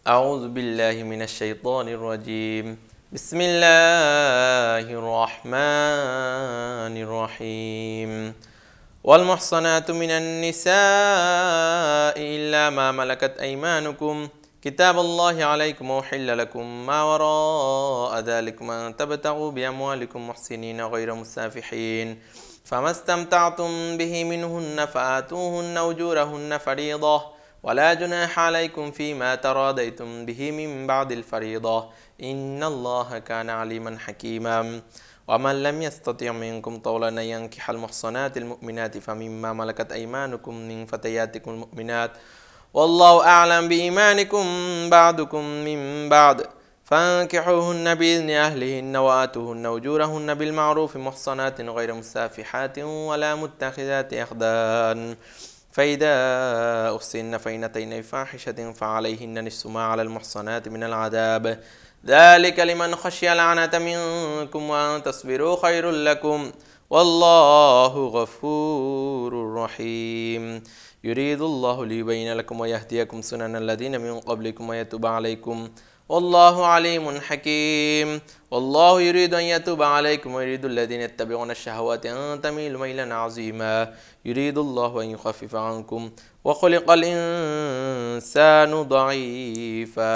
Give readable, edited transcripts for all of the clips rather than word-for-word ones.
أعوذ بالله من الشيطان الرجيم. بسم الله الرحمن الرحيم. والمحصنات من النساء إلا ما ملكت أيمانكم كتاب الله عليكم وحل لكم ما وراء ذلكم أن تبتغوا بأموالكم محسنين غير مسافحين فما استمتعتم به منهن فآتوهن أجورهن فريضة ولا جناح عليكم فيما تراضيتم به من بعد الفريضة إن الله كان عليما حكيما. ومن لم يستطع منكم طولا أن ينكح المحصنات المؤمنات فمما ملكت أيمانكم من فتياتكم المؤمنات والله أعلم بإيمانكم بعضكم من بعض فانكحوهن بإذن أهلهن وآتوهن أجورهن بالمعروف محصنات غير مسافحات ولا متخذات أخدان فإذا أحصن فإن أتين بفاحشة فعليهن نصف ما على المحصنات من العذاب ذلك لمن خشي العنة منكم وأن تصبروا خير لكم والله غفور رحيم. يريد الله ليبين لكم ويهديكم سنن الذين من قبلكم ويتوب عليكم والله عليم حكيم. والله يريد أن يتوب عليكم ويريد الذين يتبعون الشهوات أن تميلوا ميلا عظيما. يريد الله أن يخفف عنكم وخلق الإنسان ضعيفا.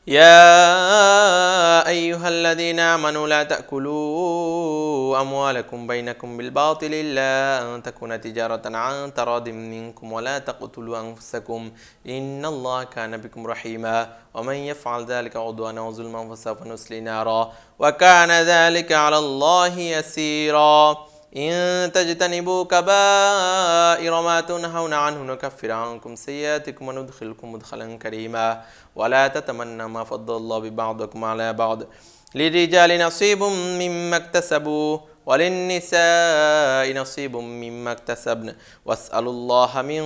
يا أيها الذين آمنوا لا تأكلوا أموالكم بينكم بالباطل إلا أن تكون تجارة عن تراض منكم ولا تقتلوا أنفسكم إن الله كان بكم رحيما. ومن يفعل ذلك عدوانا وظلما فسوف نصليه نارا وكان ذلك على الله يسيرا. إن تجتنبوا كبائر ما تنهون عنه نكفر عنكم سيئاتكم وندخلكم مدخلا كريما. ولا تتمنوا ما فضل الله ببعضكم على بعض للرجال نصيب مما اكتسبوا وللنساء نصيب مما اكتسبن واسألوا الله من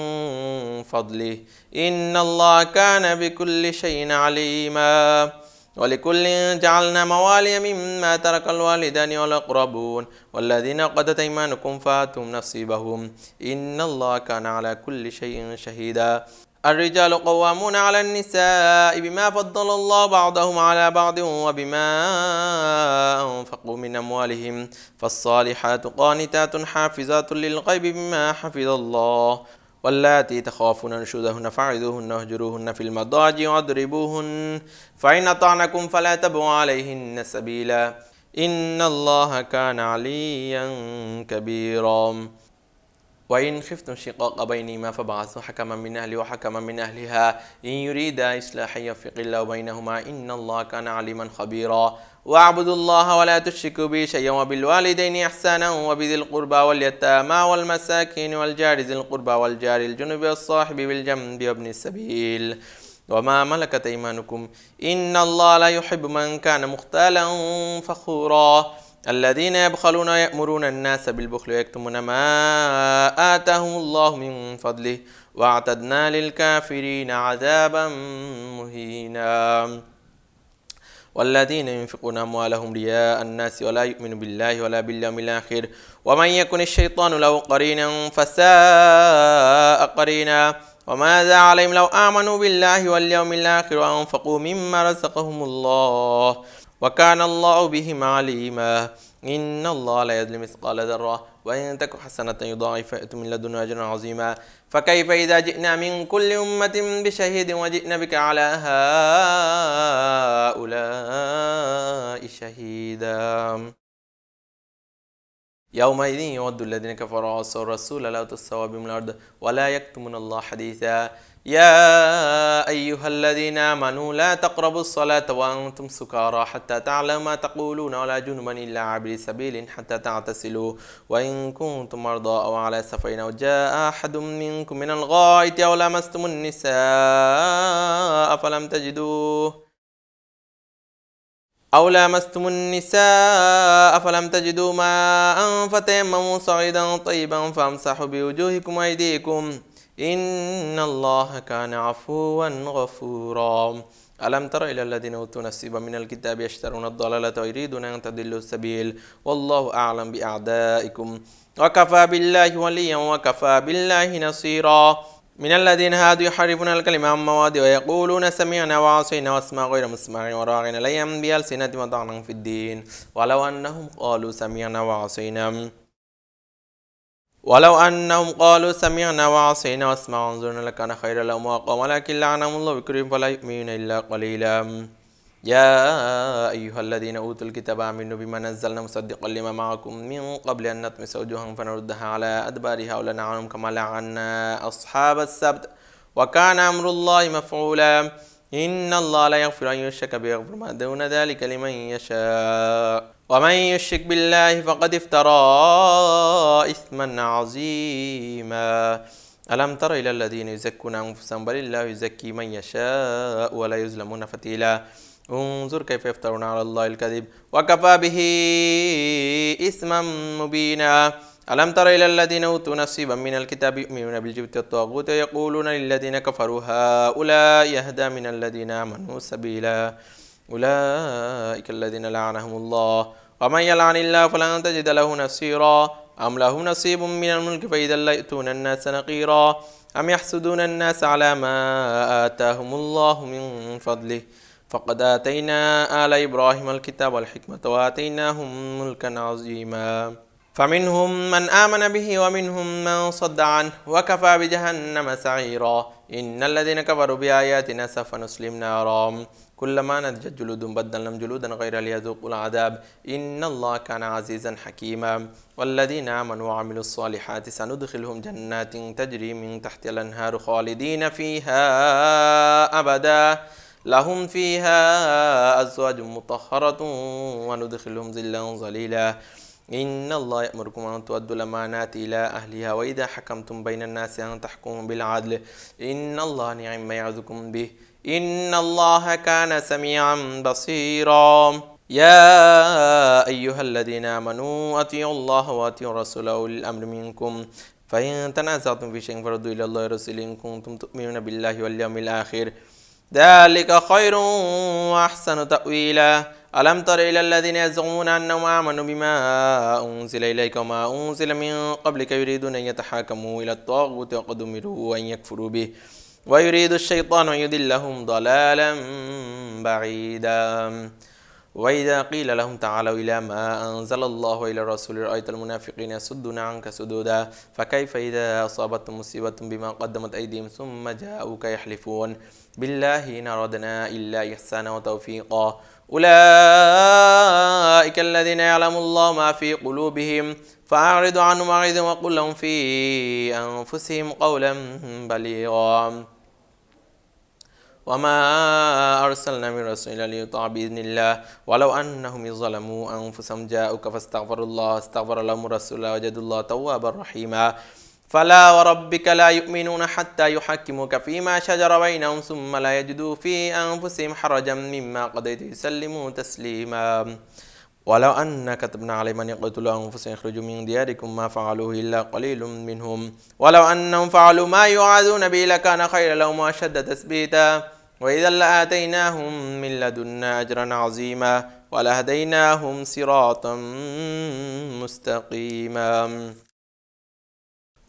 فضله إن الله كان بكل شيء عليما. ولكل جعلنا موالي مما ترك الوالدان والأقربون والذين قدت أيمانكم فآتوهم نصيبهم إن الله كان على كل شيء شهيدا. الرجال قوامون على النساء بما فضل الله بعضهم على بعض وبما أنفقوا من أموالهم فالصالحات قانتات حافظات للغيب بما حفظ الله. واللاتي تخافون نشوزهن فاعظوهن واهجروهن في المضاجع واضربوهن فإن أطعنكم فلا تبغوا عليهن سبيلا إن الله كان عليا كبيرا. وإن خفتم شقاق بينهما فابعثوا حكما من أهله وحكما من أهلها إن يريدا إصلاحا يوفق الله بينهما إن الله كان عليما خبيرا. واعبدوا الله ولا تشركوا به شيئا وبالوالدين إحسانا وبذي القربى واليتامى والمساكين والجار ذي القربى والجار الجنب والصاحب بالجنب وابن السبيل وما ملكت أيمانكم إن الله لا يحب من كان مختالا فخورا. الذين يبخلون ويأمرون الناس بالبخل ويكتمون ما آتاهم الله من فضله واعتدنا للكافرين عذابا مهينا. والذين ينفقون أموالهم رياء الناس ولا يؤمن بالله ولا باليوم الآخر ومن يكن الشيطان له قرينا فساء قرينا. وماذا عليهم لو آمنوا بالله واليوم الآخر وأنفقوا مما رزقهم الله وكان الله بهم عليما. إن الله لا يظلم مثقال ذرة وإن تك حسنة يضاعف يأت من لدنه أجرا عظيما. فكيف إذا جئنا من كل أمة بشهيد وجئنا بك على هؤلاء شهيدا. يومئذ يود الذين كفروا وعصوا الرسول لا تسوى بهم الأرض ولا يكتمون الله حديثا. يا أيها الذين آمنوا لا تقربوا الصلاة وأنتم سكارى حتى تعلموا ما تقولون ولا جنبا إلا عابري سبيل حتى تعتزلوا وإن كنتم مرضى أو على سفر أو جاء أحد منكم من الغائط أو لمستم النساء فلم تجدوا ماء فتيمموا صعيدا طيبا فامسحوا بوجوهكم وأيديكم إن الله كان عفوا غفورا. ألم تر إلى الذين أوتوا نصيبا من الكتاب يشترون الضلالة ويريدون أن تضلوا السبيل والله أعلم بأعدائكم وكفى بالله وليا وكفى بالله نصيرا. من الذين هادوا يحرفون الكلمة عن مواضعه ويقولون سمعنا وعصينا واسمع غير مسمع وراغنا ليا بألسنة وطعنا في الدين ولو أنهم قالوا سمعنا وعصينا واسمع وانظرنا لكان خيرا لهم وأقوم ولكن لعنهم الله بكفرهم فلا يؤمنون إلا قليلا يا أيها الذين أوتوا الكتاب آمنوا بما نزلنا مصدقا لما معكم من قبل أن نطمس وجوها فنردها على أدبارها ولنعنهم كما لعنا أصحاب السبت وكان أمر الله مفعولا إن الله لا يغفر أن يشرك به ويغفر ما دون ذلك لمن يشاء ومن يشرك بالله فقد افترى إثما عظيما ألم تر إلى الذين يزكون أنفسهم بل الله يزكي من يشاء ولا يظلمون فتيلا انظر كيف يفترون على الله الكذب وكفى به إثما مبينا ألم تر إلى الذين أوتوا نصيبا من الكتاب يؤمنون بالجبت والطاغوت ويقولون للذين كفروا هؤلاء يهدى من الذين آمنوا سبيلا أولئك الذين لعنهم الله ومن يلعن الله فلن تجد له نصيرا أم له نصيب من الملك فإذا لا يؤتون الناس نقيرا أم يحسدون الناس على ما آتاهم الله من فضله فقد آتينا آل إبراهيم الكتاب والحكمة وآتيناهم ملكا عظيما فمنهم من آمن به ومنهم من صد عنه وكفى بجهنم سعيرا إن الذين كفروا بآياتنا سوف نصليهم نارا كلما نضجت جلودهم بدلناهم جلودا غيرها ليذوقوا العذاب إن الله كان عزيزا حكيما والذين آمنوا وعملوا الصالحات سندخلهم جنات تجري من تحتها الأنهار خالدين فيها أبدا لهم فيها أزواج مطهرة وندخلهم ظلا ظليلا إن الله يأمركم أن تؤدوا الأمانات إلى أهلها وإذا حكمتم بين الناس أن تحكموا بالعدل إن الله نعم ما يعظكم به إن الله كان سميعا بصيرا يا أيها الذين آمنوا أطيعوا الله وأطيعوا الرسول وأولي الأمر منكم فإن تنازعتم في شيء فردوا إلى الله ورسوله إن كنتم تؤمنون بالله واليوم الآخر ذلك خير وأحسن تأويلا ألم تر إلى الذين يزعمون أنهم آمنوا بما أنزل إليك وما أنزل من قبلك يريدون أن يتحاكموا إلى الطاغوت وقد أمروا أن يكفروا به ويريد الشيطان أن يضلهم ضلالا بعيدا وإذا قيل لهم تعالوا إلى ما أنزل الله إلى الرسول رأيت المنافقين يصدون عنك سدودا فكيف إذا أصابتهم مصيبة بما قدمت أيديهم ثم جاءوك يحلفون بالله إن أردنا إلا إحسانا وتوفيقا أولئك الذين يعلم الله ما في قلوبهم فأعرض عنهم وعظهم وقل لهم في أنفسهم قولا بليغا وما أرسلنا من رسول إلا ليطاع بإذن الله ولو أنهم ظلموا أنفسهم جاءوك فاستغفروا الله استغفر لهم الرسول وجدوا الله توابا رحيما فلا وربك لا يؤمنون حتى يحكموك فيما شجر بينهم ثم لا يجدوا في أنفسهم حرجا مما قضيت يسلموا تسليما ولو أن كتبنا عليهم أن يقتلوا أنفسهم يخرجوا من دياركم ما فعلوه إلا قليل منهم ولو أنهم فعلوا ما يوعظون به لكان خيرا لهم وأشد تثبيتا وإذا لآتيناهم من لدنا أجرا عظيما ولهديناهم صراطا مستقيما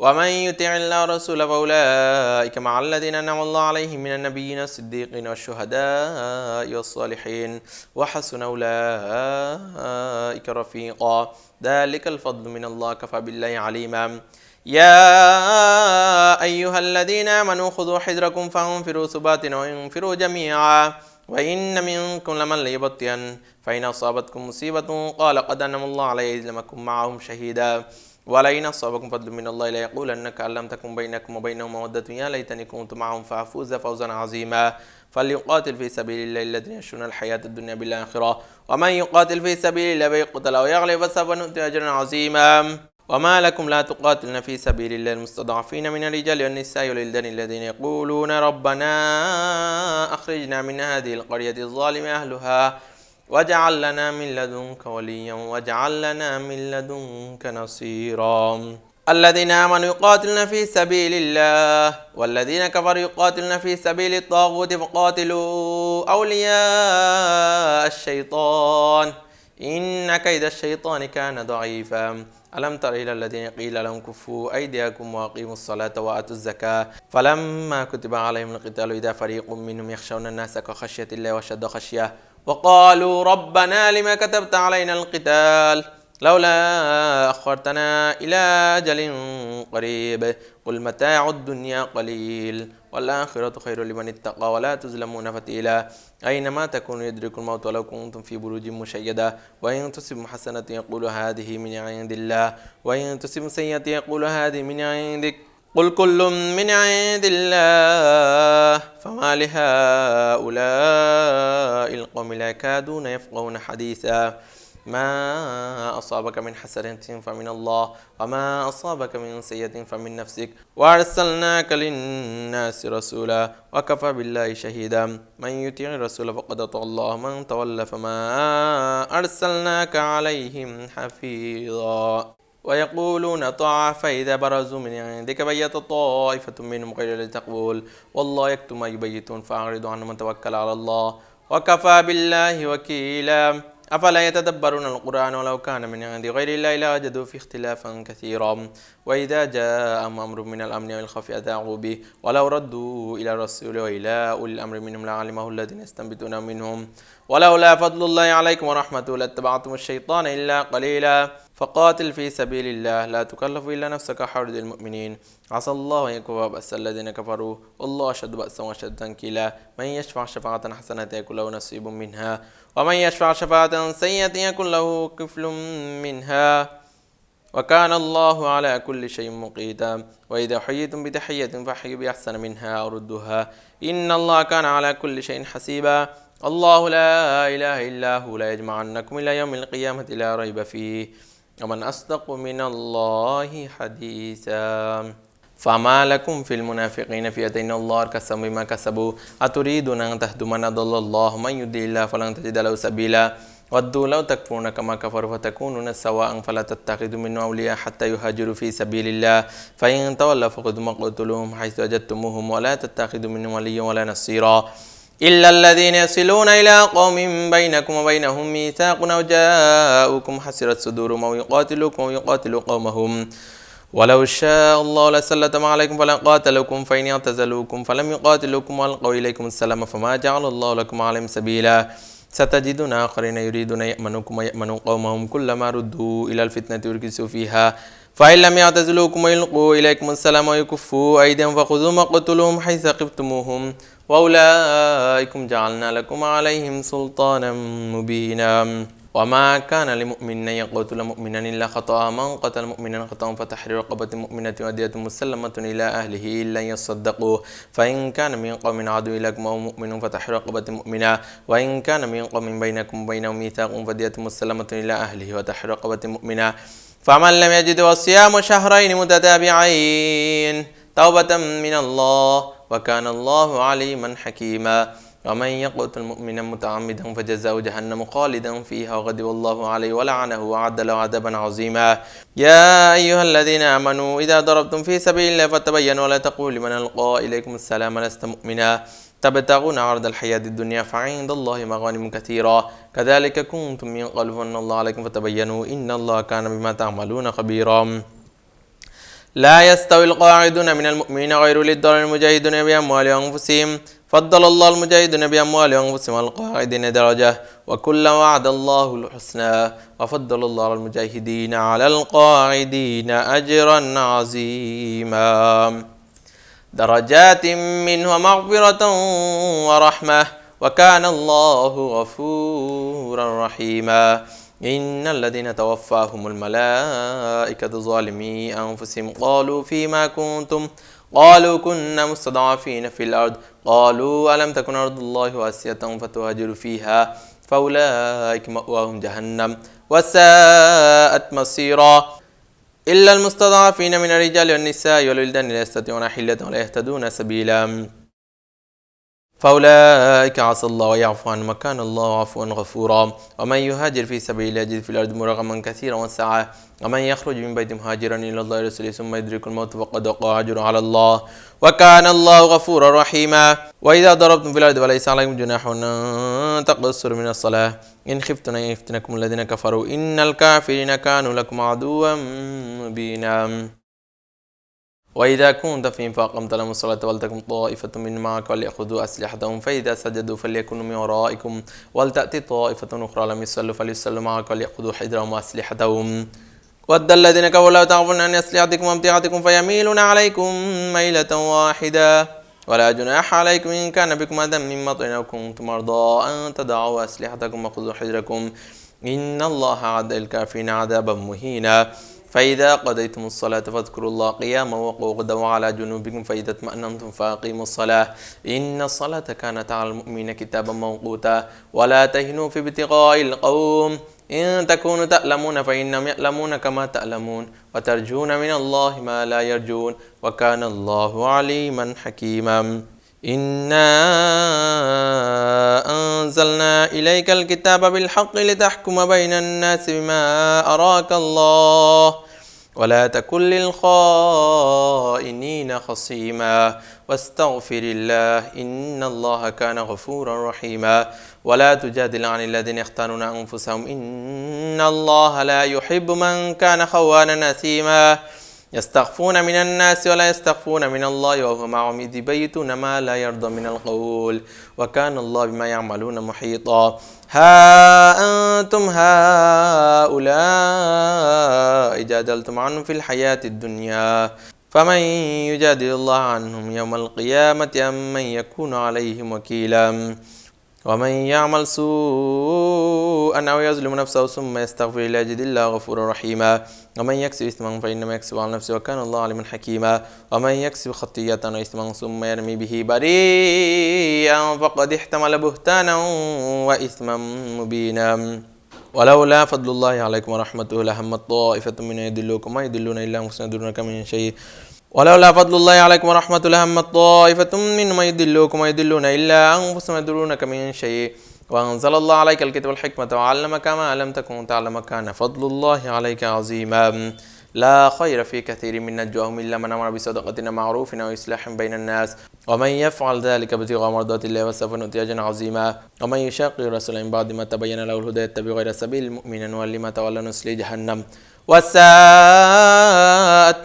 ومن يطع الله ورسوله فأولئك مع الذين أنعم الله عليهم من النبيين والصديقين والشهداء والصالحين وحسن أولئك رفيقا ذلك الفضل من الله كفى بالله عليما يا أيها الذين آمنوا خذوا حذركم فانفروا ثبات وانفروا جميعا وإن منكم لمن ليبطئن فإن أصابتكم مصيبة قال قد أنعم الله علي إذ لم أكن معهم شهيدا ولئن أصابكم فضل من الله ليقولن كأن لم تكن بينكم وبينهم مودة يا ليتني كنت معهم فأفوز فوزا عظيما فليقاتل في سبيل الله الذين يشرون الحياة الدنيا بالآخرة ومن يقاتل في سبيل الله فيقتل أو يغلب فسوف نؤتيه أجرا عظيما وما لكم لا تقاتلون في سبيل الله المستضعفين من الرجال والنساء والولدان الذين يقولون ربنا أخرجنا من هذه القرية الظالم أهلها واجعل لنا من لدنك وليا واجعل لنا من لدنك نصيرا الذين آمنوا يقاتلون في سبيل الله والذين كفروا يقاتلون في سبيل الطاغوت فقاتلوا أولياء الشيطان إن كيد الشيطان كان ضعيفا ألم تر إلى الذين قيل لهم كفوا أيديكم وأقيموا الصلاة وآتوا الزكاة فلما كتب عليهم القتال إذا فريق منهم يخشون الناس كخشية الله وأشد خشية وقالوا ربنا لما كتبت علينا القتال لولا أخرتنا إلى أجل قريب قل متاع الدنيا قليل والآخرة خير لمن اتقى ولا تظلمون فتيلا أينما تكونوا يدرك الموت ولو كنتم في بروج مشيدة وإن تصب حسنة يقول هذه من عند الله وإن تصب سيئة يقول هذه من عندك قل كل من عند الله فما لهؤلاء القوم لا يكادون يفقهون حديثا ما أصابك من حسنة فمن الله وما أصابك من سيئة فمن نفسك وأرسلناك للناس رسولا وكفى بالله شهيدا من يطع الرسول فقد أطاع الله من تولى فما أرسلناك عليهم حفيظا ويقولون طاعة فإذا برزوا من عندك بيت طائفة منهم غير الذي تقول والله يكتم ما يبيتون فأعرض عنهم وتوكل على الله وكفى بالله وكيلا أفلا يتدبرون القرآن ولو كان من عند غير الله لوجدوا فيه اختلافا كثيرا وإذا جاءهم أمر من الأمن والخوف أذاعوا به ولو ردوا إلى الرسول وإلى أولي الأمر منهم لعلمه الذين يستنبطون منهم ولولا فضل الله عليكم ورحمته لاتبعتم الشيطان إلا قليلا فقاتل في سبيل الله لا تكلف إلا نفسك حرج المؤمنين عسى الله أن يكف بأس الذين كفروا والله أشد بأسا وأشد تنكيلا من يشفع شفاعة حسنة يكن له نصيب منها ومن يشفع شفاعة سيئة يكن له كفل منها وكان الله على كل شيء مقيتا وإذا حييتم بتحية فحيوا بأحسن منها أو ردوها إن الله كان على كل شيء حسيبا الله لا إله إلا هو لا يجمعنكم إلى يوم القيامة لا ريب فيه ومن أصدق من الله حديثا فما لكم في المنافقين فئتين الله أركسهم بما كسبوا أتريدون أن تهدوا من أضل الله من يضلل الله فلن تجد له سبيلا ودوا لو تكفرون كما كفروا فتكونون سواء فلا تتخذوا منهم أولياء حتى يهاجروا في سبيل الله فإن تولوا فخذوا مقتلوهم حيث وجدتموهم ولا تتخذوا منهم وليا ولا نصيرا إلا الذين يصلون إلى قوم بينكم وبينهم ميثاق أو جاءوكم حسرت صدورهم أو يقاتلوكم أو يقاتلوا قومهم ولو شاء الله لسلطهم عليكم فلقاتلوكم فإن اعتزلوكم فلم يقاتلوكم وألقوا إليكم السلام فما جعل الله لكم عليهم سبيلا ستجدون آخرين يريدون يأمنوكم ويأمنوا قومهم كلما ردوا إلى الفتنة يركسوا فيها فإن لم يعتزلوكم ويلقوا إليكم السلام ويكفوا أيديهم فخذوا مقتلوهم حيث ثقفتموهم وأولئكم جعلنا لكم عليهم سلطانا مبينا وما كان لمؤمن أن يقتل مؤمنا إلا خطأ من قتل مؤمنا خطأ فتحرير رقبة مؤمنة ودية مسلمة إلى أهله إلا يصدقوا فإن كان من قوم عدو لكم أو مؤمن فتحرير رقبة مؤمنة وإن كان من قوم بينكم وبينهم ميثاق فدية مسلمة إلى أهله وتحرير رقبة مؤمنة فمن لم يجد وصيام شهرين متتابعين توبة من الله وكان الله عليما حكيما ومن يقتل مؤمنا متعمدا فجزاؤه جهنم خالدا فيها وغضب الله عليه ولعنه وأعد له عذابا عظيما يا أيها الذين آمنوا إذا ضربتم في سبيل الله فتبينوا ولا تقولوا لمن ألقى إليكم السلام لست مؤمنا تبتغون عرض الحياة الدنيا فعند الله مغانم كثيرا كذلك كنتم من قبل فمن الله عليكم فتبينوا إن الله كان بما تعملون خبيرا لا يستوي القاعدون من المؤمنين غير أولي الضرر المجاهدون بأموالهم وأنفسهم فضل الله المجاهدين بأموالهم وأنفسهم والقاعدين درجة وكلا وعد الله الحسنى وفضل الله المجاهدين على القاعدين أجرا عظيما درجات منه مغفرة ورحمة وكان الله غفورا رحيما إن الذين توفاهم الملائكة ظالمي أنفسهم قالوا فيما كنتم قالوا كنا مستضعفين في الأرض قالوا ألم تكن أرض الله واسعة فتهاجروا فيها فأولئك مأواهم جهنم وساءت مصيرا إلا المستضعفين من الرجال والنساء والولدان لا يستطيعون حيلة ولا يهتدون سبيلا فأولئك عسى الله ويعفو عن مكان الله عفوا غفورا ومن يهاجر في سبيل الله يجد في الأرض مرغما كثيرا وسعة ومن يخرج من بيته مهاجرا إلى الله ورسوله ثم يدرك الموت فقد وقع أجره على الله وكان الله غفورا رحيما وإذا ضربتم في الأرض فليس عليكم جناح أن تقصروا من الصلاة إن خفتم أن يفتنكم الذين كفروا إن الكافرين كانوا لكم عدوا مبينا وإذا كنت فيهم فأقمت لهم الصلاة ولتكن طائفة من معك وليأخذوا أسلحتهم فإذا سجدوا فليكونوا من ورائكم ولتأتي طائفة أخرى لم يصلوا فليصلوا معك وليأخذوا حذرهم وأسلحتهم ود الذين كفروا لو تغفلون عن أسلحتكم وأمتعتكم فيميلون عليكم ميلة واحدة ولا جناح عليكم إن كان بكم أذى من مطر أو كنتم مرضى أن تضعوا أسلحتكم وخذوا حذركم إن الله أعد للكافرين عذابا مهينا فإذا قضيتم الصلاة فاذكروا الله قياما وقعودا وعلى جنوبكم فإذا اطمأننتم فأقيموا الصلاة إن الصلاة كانت على المؤمنين كتابا موقوتا ولا تهنوا في ابتغاء القوم إن تكونوا تألمون فإنهم يألمون كما تألمون وترجون من الله ما لا يرجون وكان الله عليما حكيما إنا أنزلنا إليك الكتاب بالحق لتحكم بين الناس بما أراك الله ولا تكن للخائنين خصيما واستغفر الله إن الله كان غفورا رحيما ولا تجادل عن الذين يختانون أنفسهم إن الله لا يحب من كان خوانا أثيما يستخفون من الناس ولا يستخفون من الله وهو معهم إذ يبيتون ما لا يرضى من القول وكان الله بما يعملون محيطا ها أنتم هؤلاء جادلتم عنهم في الحياة الدنيا فمن يجادل الله عنهم يوم القيامة أم من يكون عليهم وكيلا ومن يعمل سوءا أو يظلم نفسه ثم يستغفر الله يجد الله غفورا رحيما ومن يكسب إثما فإنما يكسب على نفسه وكان الله عليما حكيما ومن يكسب خطيئة أو إثما ثم يرمي به بريئا فقد احتمل بهتانا وإثما مبينا ولولا فضل الله عليكم ورحمته لهمت طائفة من يدلوكم ما يدلون إلا أنفسهم يدلونك من شيء ولولا فضل الله عليكم ورحمته لهمت طائفة منهم يدلوكم ويدلون إلا أنفسهم يدلونك من شيء وأنزل الله عليك الكتاب والحكمة وعلمك ما لم تكن تعلم كان فضل الله عليك عظيما لا خير في كثير من نجواهم إلا من أمر بصدقة معروف أو إصلاح بين الناس ومن يفعل ذلك ابتغاء مرضات الله فسوف نؤتيه أجرا عظيما ومن يشاقق الرسول من بعد ما تبين له الهدى يتبع غير سبيل المؤمنين نولي ما تولى نصليه جهنم وساءت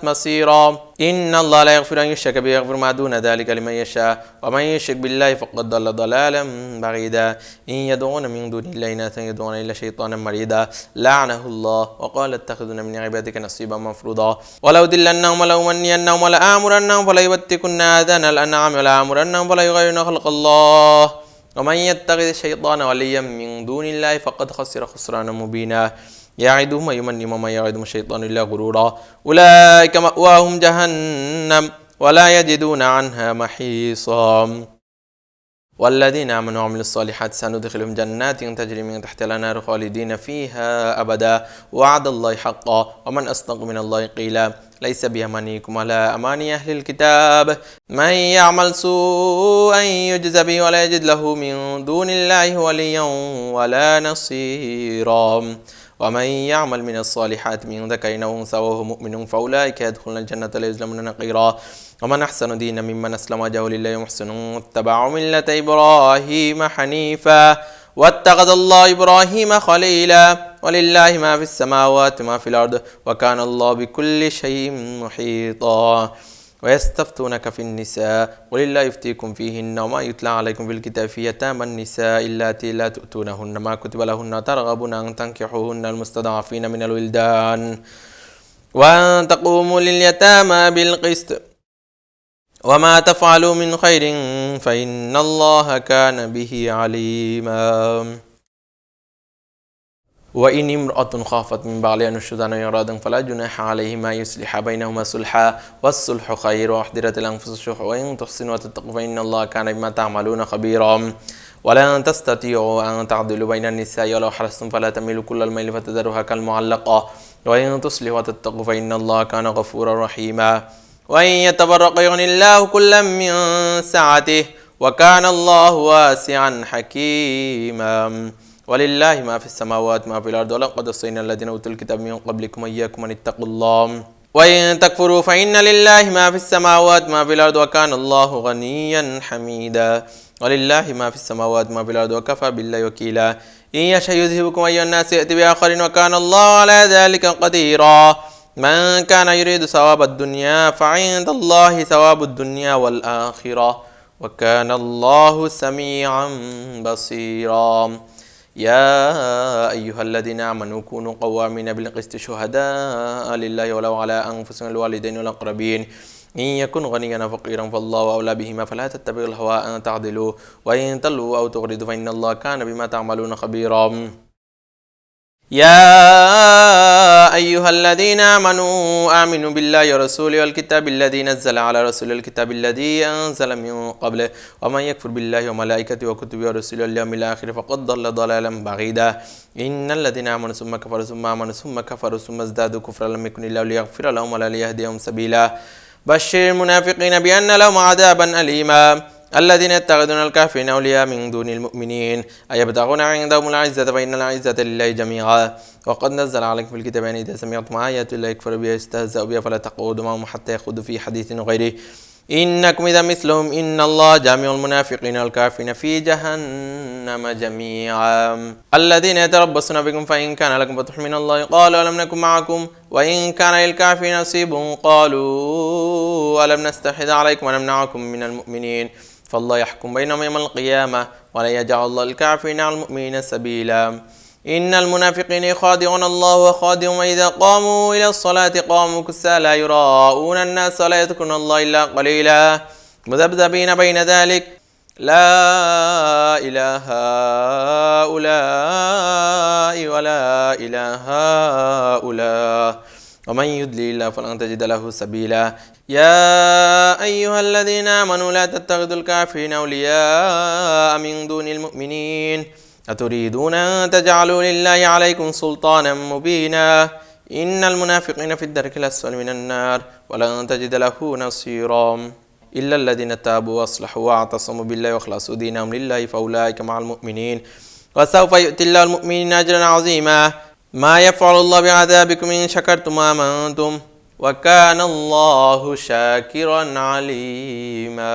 مصيرا إن الله لا يغفر أن يشرك به يغفر ما دون ذلك لمن يشاء ومن يشرك بالله فقد ضل ضلالا بعيدا إن يدعون من دون الله إناثا يدعون إلا شيطانا مريدا لعنه الله وقال اتخذنا من عبادك نصيبا مفروضا ولو دلنهم ولأمنينهم ولآمرنهم فليبتكن آذان الأنعام ولآمرنهم فليغيرن خلق الله ومن يتخذ الشيطان وليا من دون الله فقد خسر خسرانا مبينا يعدهم ويمنيهم وما يعدهم الشيطان إلا غرورا أولئك مأواهم جهنم ولا يجدون عنها محيصا والذين آمنوا وعملوا الصالحات سندخلهم جنات تجري من تحتها الأنهار خالدين فيها أبدا وعد الله حقا ومن أصدق من الله قيلا ليس بأمانيكم ولا أماني أهل الكتاب من يعمل سوءا يجز به ولا يجد له من دون الله وليا ولا نصيرا ومن يعمل من الصالحات من ذكر أو أنثى وهو مؤمن فأولئك يدخلون الجنة لا يظلمون نقيرا ومن أحسن دينا ممن أسلم وجهه لله محسن واتبع ملة إبراهيم حنيفا واتخذ الله إبراهيم خليلا ولله ما في السماوات وما في الأرض وكان الله بكل شيء محيطا ويستفتونك في النساء قل الله يفتيكم فيهن وما يتلى عليكم في الكتاب في يتامى النساء اللاتي لا تؤتونهن ما كتب لهن ترغبون أن تنكحوهن المستضعفين من الولدان وأن تقوموا لليتامى بالقسط وما تفعلوا من خير فإن الله كان به عليما وإن امرأة خافت من بعلها نشوزا يرادا فلا جناح عليهما يصلح بينهما صلحا والصلح خير وأحضرت الأنفس الشح وإن تحسنوا وتتقوا فإن الله كان بما تعملون خبيرا ولن تستطيعوا أن تعدلوا بين النساء ولو حرصتم فلا تميلوا كل الميل فتذروها كالمعلقة وإن تصلحوا وتتقوا فإن الله كان غفورا رحيما وإن يتفرقا يغني الله كلا من سعته وكان الله واسعا حكيما ولله ما في السماوات ما في الأرض ولقد وصينا الذين أوتوا الكتاب من قبلكم وإياكم أن اتقوا الله وإن تكفروا فإن لله ما في السماوات ما في الأرض وكان الله غنيا حميدا ولله ما في السماوات ما في الأرض وكفى بالله وكيلا إن يشأ يذهبكم أيها الناس يأتي بآخرين وكان الله على ذلك قديرا من كان يريد ثواب الدنيا فعند الله ثواب الدنيا والآخرة وكان الله سميعا بصيرا يا أيها الذين آمنوا كونوا قوامين بالقسط شهداء لله ولو على أنفسهم الوالدين والأقربين إن يكن غنيا فقيرا فالله أولى بهما فلا تتبعوا الهوى أن تعدلوا وإن تلوا أو تغرضوا فإن الله كان بما تعملون خبيرا يا أيها الذين آمنوا بالله ورسوله والكتاب الذي نزل على رسوله الكتاب الذي أنزل من قبله ومن يكفر بالله وملائكته وكتبه ورسله واليوم الآخر فقد ضل ضلالا بعيدا إن الذين آمنوا ثم كفروا ثم آمنوا ثم كفروا ثم ازدادوا كفرا لم يكن الله ليغفر لهم ولا ليهديهم سبيلا بشر المنافقين بأن لهم عذابا أليما الذين يتخذون الكافرين أولياء من دون المؤمنين أيبتغون عندهم العزة فإن العزة لله جميعا وقد نزل عليكم في الكتاب أن إذا سمعتم آيات الله يكفر بها يستهزأ بها فلا تقعدوا معهم حتى يخوضوا في حديث غيره إنكم إذا مثلهم إن الله جامع المنافقين والكافرين في جهنم جميعا الذين يتربصون بكم فإن كان لكم فتح من الله قالوا ألم نكن معكم وإن كان للكافرين نصيب قالوا ألم نستحوذ عليكم ونمنعكم من المؤمنين فالله يحكم بينهم يوم القيامة ولا يجعل الله الكافرين على المؤمنين سبيلا إن المنافقين يخادعون الله وخادعهم إذا قاموا إلى الصلاة قاموا كسالى لا يراءون الناس ولا يذكرون الله إلا قليلا مذبذبين بين ذلك لا إله هؤلاء ولا إله هؤلاء ومن يضلل الله فلن تجد له سبيلا يا أيها الذين آمنوا لا تتخذوا الكافرين أولياء من دون المؤمنين أتريدون أن تجعلوا لله عليكم سلطانا مبينا إن المنافقين في الدرك الأسفل من النار ولن تجد له نصيرا إلا الذين تابوا وأصلحوا واعتصموا بالله واخلصوا دينهم لله فأولئك مع المؤمنين وسوف يؤتي الله المؤمنين أجرا عظيما ما يفعل الله بعذابكم إن شكرتم وآمنتم وكان الله شاكرا عليما.